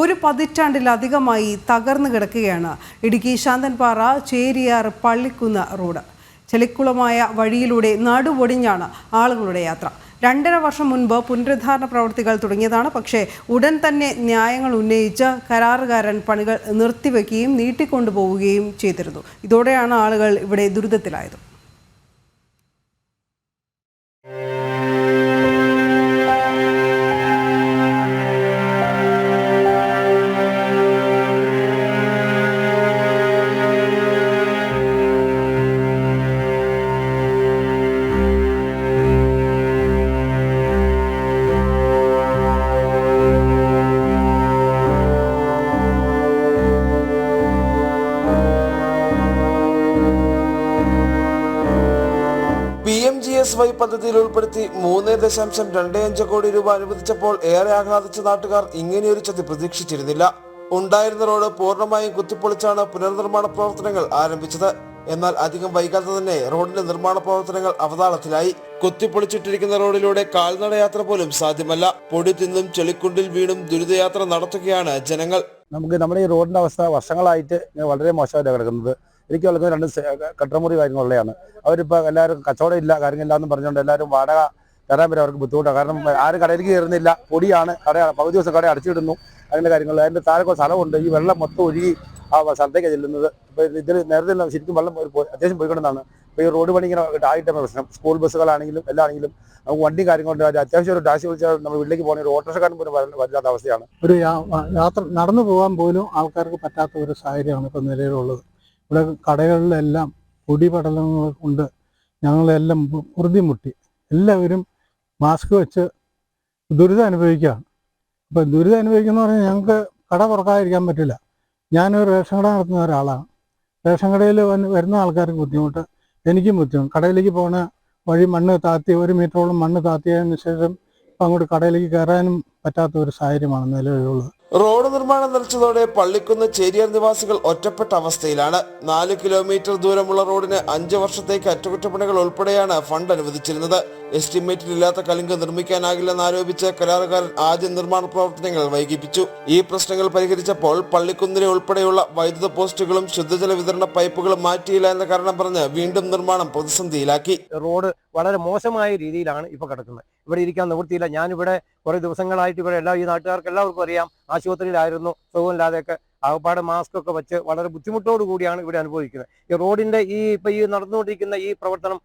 ഒരു പതിറ്റാണ്ടിലധികമായി തകർന്നു കിടക്കുകയാണ് ഇടുക്കി ശാന്തൻപാറ ചേരിയാർ പള്ളിക്കുന്ന് റോഡ്. ചെളിക്കുളമായ വഴിയിലൂടെ നടുവൊടിഞ്ഞാണ് ആളുകളുടെ യാത്ര. 2.5 വർഷം മുൻപ് പുനരുദ്ധാരണ പ്രവൃത്തികൾ തുടങ്ങിയതാണ്. പക്ഷേ ഉടൻ തന്നെ ന്യായങ്ങൾ ഉന്നയിച്ച് കരാറുകാരൻ പണികൾ നിർത്തിവെക്കുകയും നീട്ടിക്കൊണ്ടുപോവുകയും ചെയ്തിരുന്നു. ഇതോടെയാണ് ആളുകൾ ഇവിടെ ദുരിതത്തിലായത്. PMGSY പദ്ധതിയിൽ ഉൾപ്പെടുത്തി 3.25 കോടി രൂപ അനുവദിച്ചപ്പോൾ ഏറെ ആഹ്ലാദിച്ച നാട്ടുകാർ ഇങ്ങനെയൊരു ചതി പ്രതീക്ഷിച്ചിരുന്നില്ല. ഉണ്ടായിരുന്ന റോഡ് പൂർണ്ണമായും കുത്തിപ്പൊളിച്ചാണ് പുനർനിർമ്മാണ പ്രവർത്തനങ്ങൾ ആരംഭിച്ചത്. എന്നാൽ അധികം വൈകാതെ തന്നെ റോഡിന്റെ നിർമ്മാണ പ്രവർത്തനങ്ങൾ അവതാളത്തിലായി. കുത്തിപ്പൊളിച്ചിട്ടിരിക്കുന്ന റോഡിലൂടെ കാൽനടയാത്ര പോലും സാധ്യമല്ല. പൊടി തിന്നും ചെളിക്കുണ്ടിൽ വീണും ദുരിതയാത്ര നടത്തുകയാണ് ജനങ്ങൾ. നമ്മുടെ ഈ റോഡിന്റെ അവസ്ഥ വർഷങ്ങളായിട്ട് വളരെ മോശമായിട്ട് കിടക്കുന്നത്. എനിക്ക് വളർക്കുന്ന 2 കട്ടമുറി കാര്യങ്ങളുള്ളതാണ്. അവരിപ്പോൾ എല്ലാവരും കച്ചവടം ഇല്ല, കാര്യങ്ങളില്ല എന്ന് പറഞ്ഞുകൊണ്ട് എല്ലാവരും വാടക തരാൻ വരെ അവർക്ക് ബുദ്ധിമുട്ടാണ്. കാരണം ആരും കടയിലേക്ക് കയറുന്നില്ല, പൊടിയാണ്, പകുതി ദിവസം കട അടച്ചിടുന്നു, അങ്ങനെ കാര്യങ്ങൾ. അതിൻ്റെ താഴെ സ്ഥലമുണ്ട്, ഈ വെള്ളം മൊത്തം ഒഴുകി ആ സ്ഥലത്തേക്ക് ചെല്ലുന്നത്. ഇപ്പോൾ ഇതിൽ നേരത്തെ ശരിക്കും വെള്ളം അത്യാവശ്യം പോയിക്കൊണ്ടെന്നാണ്. ഇപ്പോൾ ഈ റോഡ് പണി ഇങ്ങനെ ആയിട്ടാണ് പ്രശ്നം. സ്കൂൾ ബസ്സുകളാണെങ്കിലും എല്ലാണെങ്കിലും നമുക്ക് വണ്ടി കാര്യങ്ങളുണ്ട്. അത്യാവശ്യം ഒരു ടാക്സി വിളിച്ചാൽ നമ്മൾ വീട്ടിലേക്ക് പോകുന്ന ഒരു ഓട്ടോറിക്ഷക്കാരൻ പോലും വരാത്ത അവസ്ഥയാണ്. ഒരു യാത്ര നടന്നു പോകാൻ പോലും ആൾക്കാർക്ക് പറ്റാത്ത ഒരു സാഹചര്യമാണ് ഇപ്പോൾ നിലവിലുള്ളത്. ഇവിടെ കടകളിലെല്ലാം പൊടിപടലങ്ങൾ കൊണ്ട് ഞങ്ങളെല്ലാം മുറുതിമുട്ടി. എല്ലാവരും മാസ്ക് വെച്ച് ദുരിതം അനുഭവിക്കുകയാണ്. ഇപ്പം ദുരിതം അനുഭവിക്കുന്ന പറഞ്ഞാൽ ഞങ്ങൾക്ക് കട തുറക്കാതിരിക്കാൻ പറ്റില്ല. ഞാനൊരു റേഷൻ കട നടത്തുന്ന ഒരാളാണ്. റേഷൻ കടയിൽ വരുന്ന ആൾക്കാർക്ക് ബുദ്ധിമുട്ട്, എനിക്കും ബുദ്ധിമുട്ട്. കടയിലേക്ക് പോകുന്ന വഴി മണ്ണ് താത്തി 1 മീറ്ററോളം മണ്ണ് താത്തിയതിന് ശേഷം ഇപ്പം അങ്ങോട്ട് കടയിലേക്ക് കയറാനും പറ്റാത്ത ഒരു സാഹചര്യമാണ് നിലവിലുള്ളത്. റോഡ് നിർമ്മാണം നിലച്ചതോടെ പള്ളിക്കുന്ന് ചേരിയാർ നിവാസികൾ ഒറ്റപ്പെട്ട അവസ്ഥയിലാണ്. 4 കിലോമീറ്റർ ദൂരമുള്ള റോഡിന് 5 വർഷത്തേക്ക് അറ്റകുറ്റപ്പണികൾ ഉൾപ്പെടെയാണ് ഫണ്ട് അനുവദിച്ചിരുന്നത്. എസ്റ്റിമേറ്റിലില്ലാത്ത കലുങ്ക് നിർമ്മിക്കാനാകില്ലെന്ന് ആരോപിച്ച് കരാറുകാരൻ ആദ്യം നിർമ്മാണ പ്രവർത്തനങ്ങൾ വൈകിപ്പിച്ചു. ഈ പ്രശ്നങ്ങൾ പരിഹരിച്ചപ്പോൾ പള്ളിക്കുന്നിലെ ഉൾപ്പെടെയുള്ള വൈദ്യുത പോസ്റ്റുകളും ശുദ്ധജല വിതരണ പൈപ്പുകളും മാറ്റിയില്ല എന്ന കാരണം പറഞ്ഞ് വീണ്ടും നിർമ്മാണം പ്രതിസന്ധിയിലാക്കി. റോഡ് വളരെ മോശമായ രീതിയിലാണ് ഇപ്പോൾ കിടക്കുന്നത്. ഇവിടെ ഇരിക്കാൻ നിവൃത്തിയില്ല. ഞാനിവിടെ കുറേ ദിവസങ്ങളായിട്ട് ഇവിടെ ഈ നാട്ടുകാർക്ക് എല്ലാവർക്കും അറിയാം, ആശുപത്രിയിലായിരുന്നു, സുഖമില്ലാതെയൊക്കെ ആകപ്പാടെ മാസ്ക് ഒക്കെ വെച്ച് വളരെ ബുദ്ധിമുട്ടോടു കൂടിയാണ് ഇവിടെ അനുഭവിക്കുന്നത്. ഈ റോഡിന്റെ ഈ നടന്നുകൊണ്ടിരിക്കുന്ന ഈ പ്രവർത്തനം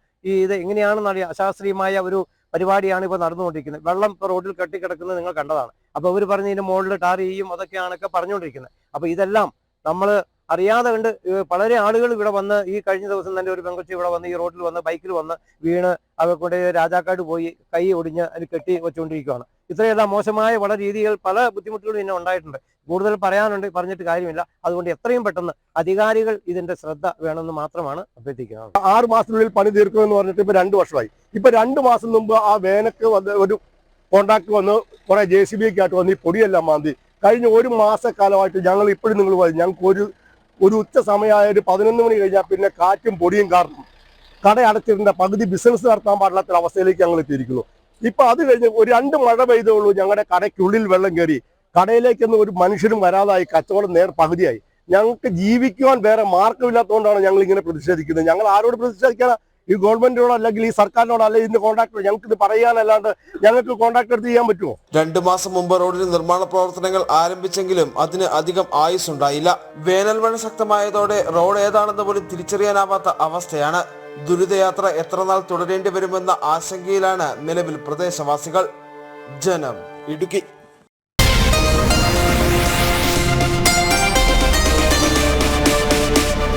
ഇത് എങ്ങനെയാണെന്ന് അശാസ്ത്രീയമായ ഒരു പരിപാടിയാണ് ഇപ്പോൾ നടന്നുകൊണ്ടിരിക്കുന്നത്. വെള്ളം ഇപ്പോൾ റോഡിൽ കെട്ടിക്കിടക്കുന്നത് നിങ്ങൾ കണ്ടതാണ്. അപ്പോൾ അവർ പറഞ്ഞ് ഇതിന്റെ മുകളിൽ ടാർ ചെയ്യും, അതൊക്കെയാണൊക്കെ പറഞ്ഞുകൊണ്ടിരിക്കുന്നത്. അപ്പോൾ ഇതെല്ലാം നമ്മൾ അറിയാതെ കണ്ട് വളരെ ആളുകൾ ഇവിടെ വന്ന് ഈ കഴിഞ്ഞ ദിവസം തന്നെ ഒരു പെങ്കൊച്ചി ഇവിടെ വന്ന് ഈ റോഡിൽ വന്ന് ബൈക്കിൽ വന്ന് വീണ് അവക്കൊണ്ട് രാജാക്കാട് പോയി കൈ ഒടിഞ്ഞ് അതിന് കെട്ടി വെച്ചുകൊണ്ടിരിക്കുകയാണ്. ഇത്രയെല്ലാം മോശമായ വളരെ രീതികൾ പല ബുദ്ധിമുട്ടുകളും ഇന്നെ ഉണ്ടായിട്ടുണ്ട്. കൂടുതൽ പറയാനുണ്ട്, പറഞ്ഞിട്ട് കാര്യമില്ല. അതുകൊണ്ട് എത്രയും പെട്ടെന്ന് അധികാരികൾ ഇതിന്റെ ശ്രദ്ധ വേണമെന്ന് മാത്രമാണ് അഭ്യർത്ഥിക്കുന്നത്. 6 മാസത്തിനുള്ളിൽ പണി തീർക്കുമെന്ന് പറഞ്ഞിട്ട് ഇപ്പോൾ 2 വർഷമായി. ഇപ്പൊ 2 മാസം മുമ്പ് ആ വേനക്ക് വന്ന് ഒരു കോൺട്രാക്ട് വന്ന് കുറെ JCB ഒക്കെ ആയിട്ട് വന്ന് ഈ പൊടിയെല്ലാം മാന്തി. കഴിഞ്ഞ 1 മാസക്കാലമായിട്ട് ഞങ്ങൾ ഇപ്പോഴും നിങ്ങൾ പറയും, ഞങ്ങൾക്ക് ഒരു ഉച്ച സമയമായ ഒരു 11 മണി കഴിഞ്ഞാൽ പിന്നെ കാറ്റും പൊടിയും കാരണം കട അടച്ചിരുന്ന പകുതി ബിസിനസ് നടത്താൻ പാടില്ലാത്ത അവസ്ഥയിലേക്ക് ഞങ്ങൾ എത്തിയിരിക്കുന്നു. ഇപ്പൊ അത് കഴിഞ്ഞ് ഒരു 2 മഴ പെയ്തേ ഉള്ളൂ, ഞങ്ങളുടെ കടയ്ക്കുള്ളിൽ വെള്ളം കയറി. കടയിലേക്കൊന്നും ഒരു മനുഷ്യരും വരാതായി, കച്ചവടം പകുതിയായി. ഞങ്ങൾക്ക് ജീവിക്കുവാൻ വേറെ മാർഗമില്ലാത്തതുകൊണ്ടാണ് ഞങ്ങൾ ഇങ്ങനെ പ്രതിഷേധിക്കുന്നത്. ഞങ്ങൾ ആരോട് പ്രതിഷേധിക്കാനാ? ഈ ഗവൺമെന്റിനോട് അല്ലെങ്കിൽ ഈ സർക്കാരിനോട് അല്ലെങ്കിൽ ഇതിന്റെ കോൺട്രാക്ടർ ഞങ്ങൾക്ക് ഇത് പറയാനല്ലാണ്ട് ഞങ്ങൾക്ക് കോൺട്രാക്ട് എടുത്ത് ചെയ്യാൻ പറ്റുമോ? 2 മാസം മുമ്പ് റോഡിന് നിർമ്മാണ പ്രവർത്തനങ്ങൾ ആരംഭിച്ചെങ്കിലും അതിന് അധികം ആയുസ് ഉണ്ടായില്ല. വേനൽ മഴ ശക്തമായതോടെ റോഡ് ഏതാണെന്ന് പോലും തിരിച്ചറിയാനാവാത്ത അവസ്ഥയാണ്. ദുരിതയാത്ര എത്ര നാൾ തുടരേണ്ടി വരുമെന്ന ആശങ്കയിലാണ് നിലവിൽ പ്രദേശവാസികൾ. ജനം, ഇടുക്കി.